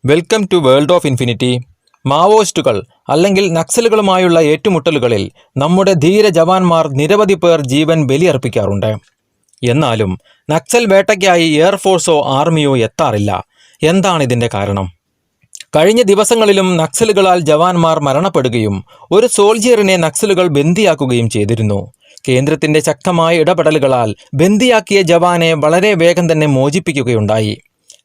Welcome to world of infinity. മാവോയിസ്റ്റുകൾ അല്ലെങ്കിൽ നക്സലുകളുമായുള്ള ഏറ്റുമുട്ടലുകളിൽ നമ്മുടെ ധീര ജവാന്മാർ നിരവധി പേർ ജീവൻ ബലിയർപ്പിക്കാറുണ്ട്. എന്നാലും നക്സൽ വേട്ടയ്ക്കായി എയർഫോഴ്സോ ആർമിയോ എത്താറില്ല. എന്താണ് ഇതിൻ്റെ കാരണം? കഴിഞ്ഞ ദിവസങ്ങളിലും നക്സലുകളാൽ ജവാന്മാർ മരണപ്പെടുകയും ഒരു സോൾജിയറിനെ നക്സലുകൾ ബന്ദിയാക്കുകയും ചെയ്തിരുന്നു. കേന്ദ്രത്തിൻ്റെ ശക്തമായ ഇടപെടലുകളാൽ ബന്ദിയാക്കിയ ജവാനെ വളരെ വേഗം തന്നെ മോചിപ്പിക്കുകയുണ്ടായി.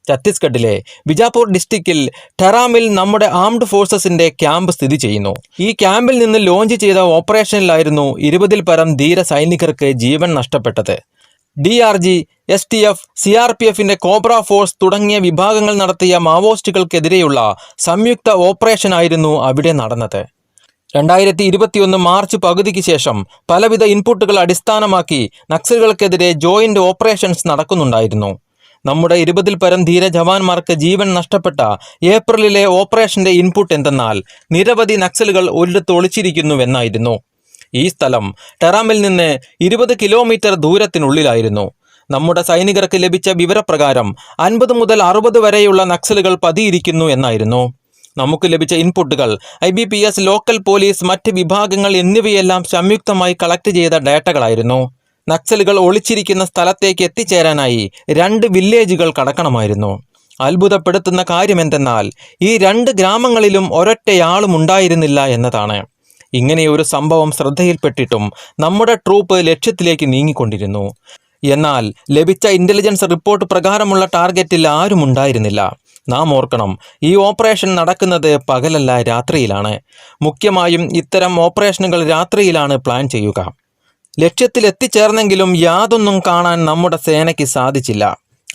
ഛത്തീസ്ഗഡിലെ ബിജാപൂർ ഡിസ്ട്രിക്റ്റിൽ ടെറാമിൽ നമ്മുടെ ആംഡ് ഫോഴ്സസിന്റെ ക്യാമ്പ് സ്ഥിതി ചെയ്യുന്നു. ഈ ക്യാമ്പിൽ നിന്ന് ലോഞ്ച് ചെയ്ത ഓപ്പറേഷനിലായിരുന്നു 20-ൽ പരം ധീര സൈനികർക്ക് ജീവൻ നഷ്ടപ്പെട്ടത്. DRG, STF, CRPFിന്റെ കോബ്ര ഫോഴ്സ് തുടങ്ങിയ വിഭാഗങ്ങൾ നടത്തിയ മാവോയിസ്റ്റുകൾക്കെതിരെയുള്ള സംയുക്ത ഓപ്പറേഷനായിരുന്നു അവിടെ നടന്നത്. 2021 മാർച്ച് പകുതിക്ക് ശേഷം പലവിധ ഇൻപുട്ടുകൾ അടിസ്ഥാനമാക്കി നക്സലുകൾക്കെതിരെ ജോയിന്റ് ഓപ്പറേഷൻസ് നടക്കുന്നുണ്ടായിരുന്നു. നമ്മുടെ 20-ൽ പരം ധീര ജവാന്മാർക്ക് ജീവൻ നഷ്ടപ്പെട്ട ഏപ്രിലിലെ ഓപ്പറേഷന്റെ ഇൻപുട്ട് എന്തെന്നാൽ നിരവധി നക്സലുകൾ ഒരിടത്ത് ഒളിച്ചിരിക്കുന്നുവെന്നായിരുന്നു. ഈ സ്ഥലം ടെറാമിൽ നിന്ന് 20 കിലോമീറ്റർ ദൂരത്തിനുള്ളിലായിരുന്നു. നമ്മുടെ സൈനികർക്ക് ലഭിച്ച വിവരപ്രകാരം 50 മുതൽ 60 വരെയുള്ള നക്സലുകൾ പതിയിരിക്കുന്നു എന്നായിരുന്നു. നമുക്ക് ലഭിച്ച ഇൻപുട്ടുകൾ IBPS, ലോക്കൽ പോലീസ്, മറ്റ് വിഭാഗങ്ങൾ എന്നിവയെല്ലാം സംയുക്തമായി കളക്ട് ചെയ്ത ഡേറ്റകളായിരുന്നു. നക്സലുകൾ ഒളിച്ചിരിക്കുന്ന സ്ഥലത്തേക്ക് എത്തിച്ചേരാനായി 2 വില്ലേജുകൾ കടക്കണമായിരുന്നു. അത്ഭുതപ്പെടുത്തുന്ന കാര്യമെന്തെന്നാൽ ഈ 2 ഗ്രാമങ്ങളിലും ഒരൊറ്റയാളും ഉണ്ടായിരുന്നില്ല എന്നതാണ്. ഇങ്ങനെയൊരു സംഭവം ശ്രദ്ധയിൽപ്പെട്ടിട്ടും നമ്മുടെ ട്രൂപ്പ് ലക്ഷ്യത്തിലേക്ക് നീങ്ങിക്കൊണ്ടിരുന്നു. എന്നാൽ ലഭിച്ച ഇന്റലിജൻസ് റിപ്പോർട്ട് പ്രകാരമുള്ള ടാർഗറ്റിൽ ആരും ഉണ്ടായിരുന്നില്ല. നാം ഓർക്കണം, ഈ ഓപ്പറേഷൻ നടക്കുന്നത് പകലല്ല, രാത്രിയിലാണ്. മുഖ്യമായും ഇത്തരം ഓപ്പറേഷനുകൾ രാത്രിയിലാണ് പ്ലാൻ ചെയ്യുക. ലക്ഷ്യത്തിൽ എത്തിച്ചേർന്നെങ്കിലും യാതൊന്നും കാണാൻ നമ്മുടെ സേനയ്ക്ക് സാധിച്ചില്ല.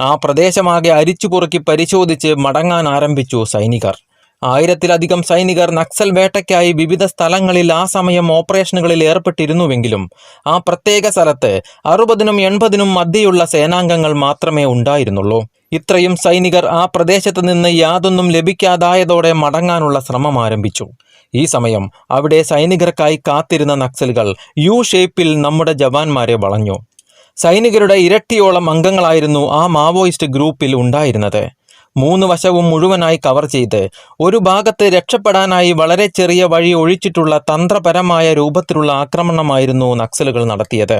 ആ പ്രദേശമാകെ അരിച്ചുപുറുക്കി പരിശോധിച്ച് മടങ്ങാൻ ആരംഭിച്ചു സൈനികർ. 1000-ലധികം സൈനികർ നക്സൽ വേട്ടയ്ക്കായി വിവിധ സ്ഥലങ്ങളിൽ ആ സമയം ഓപ്പറേഷനുകളിൽ ഏർപ്പെട്ടിരുന്നുവെങ്കിലും ആ പ്രത്യേക സ്ഥലത്ത് 60-നും 80-നും മധ്യയുള്ള സേനാംഗങ്ങൾ മാത്രമേ ഉണ്ടായിരുന്നുള്ളൂ. ഇത്രയും സൈനികർ ആ പ്രദേശത്ത് നിന്ന് യാതൊന്നും ലഭിക്കാതായതോടെ മടങ്ങാനുള്ള ശ്രമം ആരംഭിച്ചു. ഈ സമയം അവിടെ സൈനികർക്കായി കാത്തിരുന്ന നക്സലുകൾ യു ഷേപ്പിൽ നമ്മുടെ ജവാന്മാരെ വളഞ്ഞു. സൈനികരുടെ ഇരട്ടിയോളം അംഗങ്ങളായിരുന്നു ആ മാവോയിസ്റ്റ് ഗ്രൂപ്പിൽ ഉണ്ടായിരുന്നത്. 3 വശവും മുഴുവനായി കവർ ചെയ്ത് ഒരു ഭാഗത്ത് രക്ഷപ്പെടാനായി വളരെ ചെറിയ വഴി ഒഴിച്ചിട്ടുള്ള തന്ത്രപരമായ രൂപത്തിലുള്ള ആക്രമണമായിരുന്നു നക്സലുകൾ നടത്തിയത്.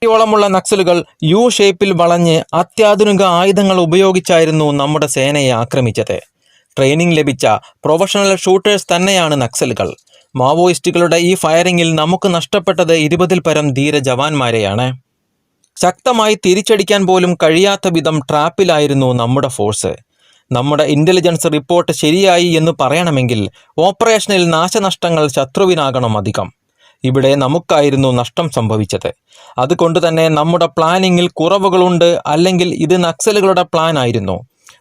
ോളമുള്ള നക്സലുകൾ യു ഷേപ്പിൽ വളഞ്ഞ് അത്യാധുനിക ആയുധങ്ങൾ ഉപയോഗിച്ചായിരുന്നു നമ്മുടെ സേനയെ ആക്രമിച്ചത്. ട്രെയിനിങ് ലഭിച്ച പ്രൊഫഷണൽ ഷൂട്ടേഴ്സ് തന്നെയാണ് നക്സലുകൾ. മാവോയിസ്റ്റുകളുടെ ഈ ഫയറിങ്ങിൽ നമുക്ക് നഷ്ടപ്പെട്ടത് 20-ൽ പരം ധീര ജവാന്മാരെയാണ്. ശക്തമായി തിരിച്ചടിക്കാൻ പോലും കഴിയാത്ത വിധം ട്രാപ്പിലായിരുന്നു നമ്മുടെ ഫോഴ്സ്. നമ്മുടെ ഇന്റലിജൻസ് റിപ്പോർട്ട് ശരിയായി എന്ന് പറയണമെങ്കിൽ ഓപ്പറേഷനിൽ നാശനഷ്ടങ്ങൾ ശത്രുവിനാകണം അധികം. ഇവിടെ നമുക്കായിരുന്നു നഷ്ടം സംഭവിച്ചത്. അതുകൊണ്ട് തന്നെ നമ്മുടെ പ്ലാനിങ്ങിൽ കുറവുകളുണ്ട്, അല്ലെങ്കിൽ ഇത് നക്സലുകളുടെ പ്ലാൻ ആയിരുന്നു.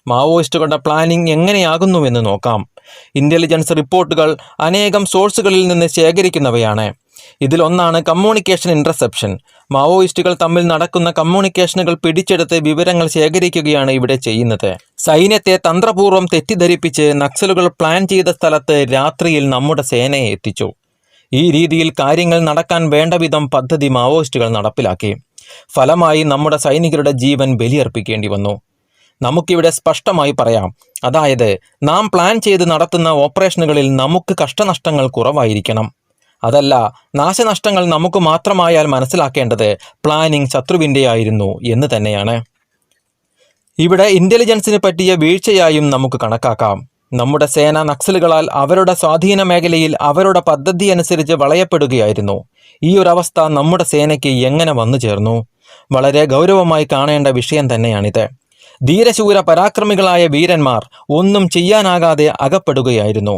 മാവോയിസ്റ്റുകളുടെ പ്ലാനിംഗ് എങ്ങനെയാകുന്നുവെന്ന് നോക്കാം. ഇന്റലിജൻസ് റിപ്പോർട്ടുകൾ അനേകം സോഴ്സുകളിൽ നിന്ന് ശേഖരിക്കുന്നവയാണ്. ഇതിലൊന്നാണ് കമ്മ്യൂണിക്കേഷൻ ഇന്റർസെപ്ഷൻ. മാവോയിസ്റ്റുകൾ തമ്മിൽ നടക്കുന്ന കമ്മ്യൂണിക്കേഷനുകൾ പിടിച്ചെടുത്ത് വിവരങ്ങൾ ശേഖരിക്കുകയാണ് ഇവിടെ ചെയ്യുന്നത്. സൈന്യത്തെ തന്ത്രപൂർവ്വം തെറ്റിദ്ധരിപ്പിച്ച് നക്സലുകൾ പ്ലാൻ ചെയ്ത സ്ഥലത്ത് രാത്രിയിൽ നമ്മുടെ സേനയെ എത്തിച്ചു. ഈ രീതിയിൽ കാര്യങ്ങൾ നടക്കാൻ വേണ്ട വിധം പദ്ധതി മാവോയിസ്റ്റുകൾ നടപ്പിലാക്കി. ഫലമായി നമ്മുടെ സൈനികരുടെ ജീവൻ ബലിയർപ്പിക്കേണ്ടി വന്നു. നമുക്കിവിടെ സ്പഷ്ടമായി പറയാം, അതായത് നാം പ്ലാൻ ചെയ്ത് നടത്തുന്ന ഓപ്പറേഷനുകളിൽ നമുക്ക് കഷ്ടനഷ്ടങ്ങൾ കുറവായിരിക്കണം. അതല്ല, നാശനഷ്ടങ്ങൾ നമുക്ക് മാത്രമായാൽ മനസ്സിലാക്കേണ്ടത് പ്ലാനിംഗ് ശത്രുവിൻ്റെ ആയിരുന്നു എന്ന് തന്നെയാണ്. ഇവിടെ ഇന്റലിജൻസിന് പറ്റിയ വീഴ്ചയായും നമുക്ക് കണക്കാക്കാം. നമ്മുടെ സേന നക്സലുകളാൽ അവരുടെ സ്വാധീന മേഖലയിൽ അവരുടെ പദ്ധതി അനുസരിച്ച് വളയപ്പെടുകയായിരുന്നു. ഈ ഒരവസ്ഥ നമ്മുടെ സേനയ്ക്ക് എങ്ങനെ വന്നു ചേർന്നു? വളരെ ഗൗരവമായി കാണേണ്ട വിഷയം തന്നെയാണിത്. ധീരശൂര പരാക്രമികളായ വീരന്മാർ ഒന്നും ചെയ്യാനാകാതെ അകപ്പെടുകയായിരുന്നു.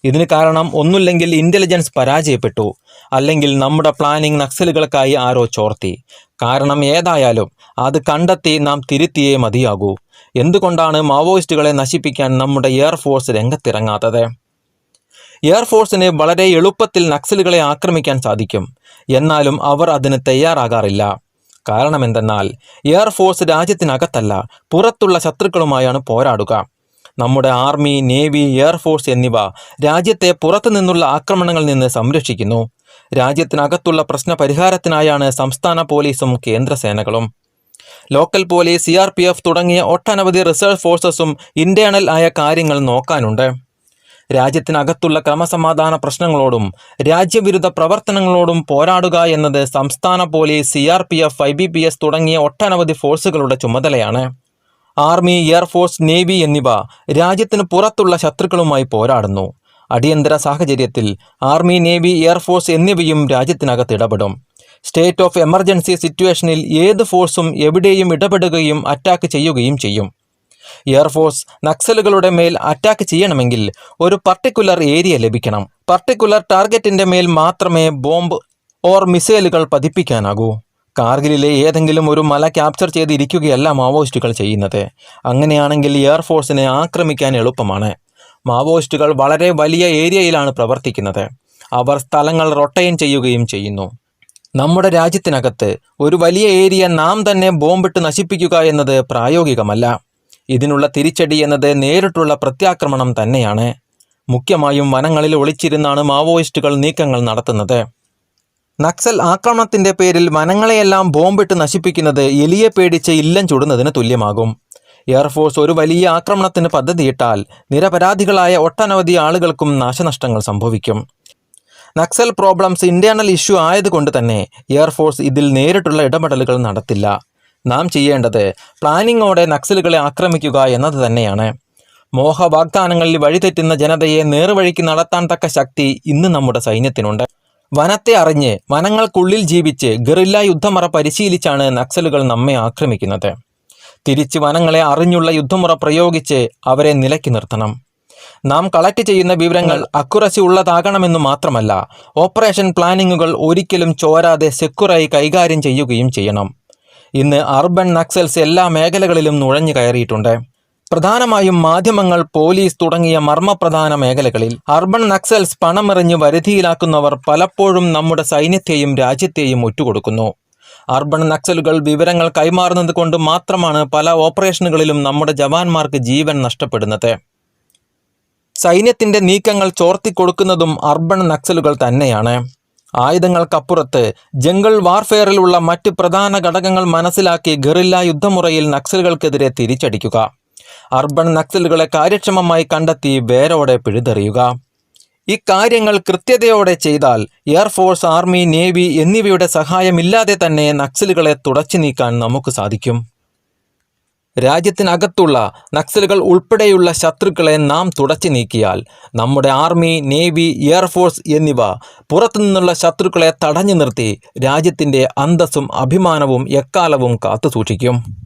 ഇതിന് കാരണം ഒന്നുമില്ലെങ്കിൽ ഇന്റലിജൻസ് പരാജയപ്പെട്ടു, അല്ലെങ്കിൽ നമ്മുടെ പ്ലാനിംഗ് നക്സലുകൾക്കായി ആരോ ചോർത്തി. കാരണം ഏതായാലും അത് കണ്ടെത്തി നാം തിരുത്തിയേ മതിയാകൂ. എന്തുകൊണ്ടാണ് മാവോയിസ്റ്റുകളെ നശിപ്പിക്കാൻ നമ്മുടെ എയർഫോഴ്സ് രംഗത്തിറങ്ങാത്തത്? എയർഫോഴ്സിന് വളരെ എളുപ്പത്തിൽ നക്സലുകളെ ആക്രമിക്കാൻ സാധിക്കും, എന്നാലും അവർ അതിന് തയ്യാറാകാറില്ല. കാരണം എന്തെന്നാൽ എയർഫോഴ്സ് രാജ്യത്തിനകത്തല്ല, പുറത്തുള്ള ശത്രുക്കളുമായാണ് പോരാടുക. നമ്മുടെ ആർമി, നേവി, എയർഫോഴ്സ് എന്നിവ രാജ്യത്തെ പുറത്തു നിന്നുള്ള ആക്രമണങ്ങളിൽ നിന്ന് സംരക്ഷിക്കുന്നു. രാജ്യത്തിനകത്തുള്ള പ്രശ്ന പരിഹാരത്തിനായാണ് സംസ്ഥാന പോലീസും കേന്ദ്ര സേനകളും. ലോക്കൽ പോലീസ്, CRPF തുടങ്ങിയ ഒട്ടനവധി റിസർവ് ഫോഴ്സസും ഇന്റേണൽ ആയ കാര്യങ്ങൾ നോക്കാനുണ്ട്. രാജ്യത്തിനകത്തുള്ള ക്രമസമാധാന പ്രശ്നങ്ങളോടും രാജ്യവിരുദ്ധ പ്രവർത്തനങ്ങളോടും പോരാടുക എന്നത് സംസ്ഥാന പോലീസ്, CRPF, IBPS തുടങ്ങിയ ഒട്ടനവധി ഫോഴ്സുകളുടെ ചുമതലയാണ്. ആർമി, എയർഫോഴ്സ്, നേവി എന്നിവ രാജ്യത്തിന് പുറത്തുള്ള ശത്രുക്കളുമായി പോരാടുന്നു. അടിയന്തര സാഹചര്യത്തിൽ ആർമി, നേവി, എയർഫോഴ്സ് എന്നിവയും രാജ്യത്തിനകത്ത് ഇടപെടും. സ്റ്റേറ്റ് ഓഫ് എമർജൻസി സിറ്റുവേഷനിൽ ഏത് ഫോഴ്സും എവിടെയും ഇടപെടുകയും അറ്റാക്ക് ചെയ്യുകയും ചെയ്യും. എയർഫോഴ്സ് നക്സലുകളുടെ മേൽ അറ്റാക്ക് ചെയ്യണമെങ്കിൽ ഒരു പർട്ടിക്കുലർ ഏരിയ ലഭിക്കണം. പർട്ടിക്കുലർ ടാർഗറ്റിന്റെ മേൽ മാത്രമേ ബോംബ് ഓർ മിസൈലുകൾ പതിപ്പിക്കാനാകൂ. കാർഗിലിലെ ഏതെങ്കിലും ഒരു മല ക്യാപ്ചർ ചെയ്തിരിക്കുകയല്ല മാവോയിസ്റ്റുകൾ ചെയ്യുന്നത്. അങ്ങനെയാണെങ്കിൽ എയർഫോഴ്സിനെ ആക്രമിക്കാൻ എളുപ്പമാണ്. മാവോയിസ്റ്റുകൾ വളരെ വലിയ ഏരിയയിലാണ് പ്രവർത്തിക്കുന്നത്. അവർ സ്ഥലങ്ങൾ റൊട്ടൈൻ ചെയ്യുകയും ചെയ്യുന്നു. നമ്മുടെ രാജ്യത്തിനകത്ത് ഒരു വലിയ ഏരിയ നാം തന്നെ ബോംബിട്ട് നശിപ്പിക്കുക എന്നത് പ്രായോഗികമല്ല. ഇതിനുള്ള തിരിച്ചടി എന്നത് നേരിട്ടുള്ള പ്രത്യാക്രമണം തന്നെയാണ്. മുഖ്യമായും വനങ്ങളിൽ ഒളിച്ചിരുന്നാണ് മാവോയിസ്റ്റുകൾ നീക്കങ്ങൾ നടത്തുന്നത്. നക്സൽ ആക്രമണത്തിന്റെ പേരിൽ വനങ്ങളെയെല്ലാം ബോംബിട്ട് നശിപ്പിക്കുന്നത് എലിയെ പേടിച്ച് ഇല്ലം ചുടുന്നതിന് തുല്യമാകും. എയർഫോഴ്സ് ഒരു വലിയ ആക്രമണത്തിന് പദ്ധതിയിട്ടാൽ നിരപരാധികളായ ഒട്ടനവധി ആളുകൾക്കും നാശനഷ്ടങ്ങൾ സംഭവിക്കും. നക്സൽ പ്രോബ്ലംസ് ഇന്റേണൽ ഇഷ്യൂ ആയതുകൊണ്ട് തന്നെ എയർഫോഴ്സ് ഇതിൽ നേരിട്ടുള്ള ഇടപെടലുകൾ നടത്തില്ല. നാം ചെയ്യേണ്ടത് പ്ലാനിങ്ങോടെ നക്സലുകളെ ആക്രമിക്കുക എന്നത് തന്നെയാണ്. മോഹവാഗ്ദാനങ്ങളിൽ വഴിതെറ്റുന്ന ജനതയെ നേർവഴിക്ക് നടത്താൻ തക്ക ശക്തി ഇന്ന് നമ്മുടെ സൈന്യത്തിനുണ്ട്. വനത്തെ അറിഞ്ഞ് വനങ്ങൾക്കുള്ളിൽ ജീവിച്ച് ഗറില്ല യുദ്ധമുറ പരിശീലിച്ചാണ് നക്സലുകൾ നമ്മെ ആക്രമിക്കുന്നത്. തിരിച്ച് വനങ്ങളെ അറിഞ്ഞുള്ള യുദ്ധമുറ പ്രയോഗിച്ച് അവരെ നിലയ്ക്ക് നിർത്തണം. നാം കളക്ട് ചെയ്യുന്ന വിവരങ്ങൾ അക്യുറസി ഉള്ളതാകണമെന്നു മാത്രമല്ല, ഓപ്പറേഷൻ പ്ലാനിങ്ങുകൾ ഒരിക്കലും ചോരാതെ സെക്യൂറായി കൈകാര്യം ചെയ്യുകയും ചെയ്യണം. ഇന്ന് അർബൻ നക്സൽസ് എല്ലാ മേഖലകളിലും നുഴഞ്ഞു കയറിയിട്ടുണ്ട്. പ്രധാനമായും മാധ്യമങ്ങൾ, പോലീസ് തുടങ്ങിയ മർമ്മപ്രധാന മേഖലകളിൽ അർബൻ നക്സൽസ് പണമെറിഞ്ഞ് വരുതിയിലാക്കുന്നവർ പലപ്പോഴും നമ്മുടെ സൈന്യത്തെയും രാജ്യത്തെയും ഒറ്റുകൊടുക്കുന്നു. അർബൻ നക്സലുകൾ വിവരങ്ങൾ കൈമാറുന്നത് കൊണ്ട് മാത്രമാണ് പല ഓപ്പറേഷനുകളിലും നമ്മുടെ ജവാന്മാർക്ക് ജീവൻ നഷ്ടപ്പെടുന്നത്. സൈന്യത്തിന്റെ നീക്കങ്ങൾ ചോർത്തിക്കൊടുക്കുന്നതും അർബൻ നക്സലുകൾ തന്നെയാണ്. ആയുധങ്ങൾക്കപ്പുറത്ത് ജംഗിൾ വാർഫെയറിലുള്ള മറ്റ് പ്രധാന ഘടകങ്ങൾ മനസ്സിലാക്കി ഗറില്ല യുദ്ധമുറയിൽ നക്സലുകൾക്കെതിരെ തിരിച്ചടിക്കുക. അർബൻ നക്സലുകളെ കാര്യക്ഷമമായി കണ്ടെത്തി വേരോടെ പിഴുതെറിയുക. ഇക്കാര്യങ്ങൾ കൃത്യതയോടെ ചെയ്താൽ എയർഫോഴ്സ്, ആർമി, നേവി എന്നിവയുടെ സഹായമില്ലാതെ തന്നെ നക്സലുകളെ തുടച്ചു നീക്കാൻ നമുക്ക് സാധിക്കും. രാജ്യത്തിനകത്തുള്ള നക്സലുകൾ ഉൾപ്പെടെയുള്ള ശത്രുക്കളെ നാം തുടച്ചു നീക്കിയാൽ നമ്മുടെ ആർമി, നേവി, എയർഫോഴ്സ് എന്നിവ പുറത്തുനിന്നുള്ള ശത്രുക്കളെ തടഞ്ഞു നിർത്തി രാജ്യത്തിൻ്റെ അന്തസ്സും അഭിമാനവും എക്കാലവും കാത്തുസൂക്ഷിക്കും.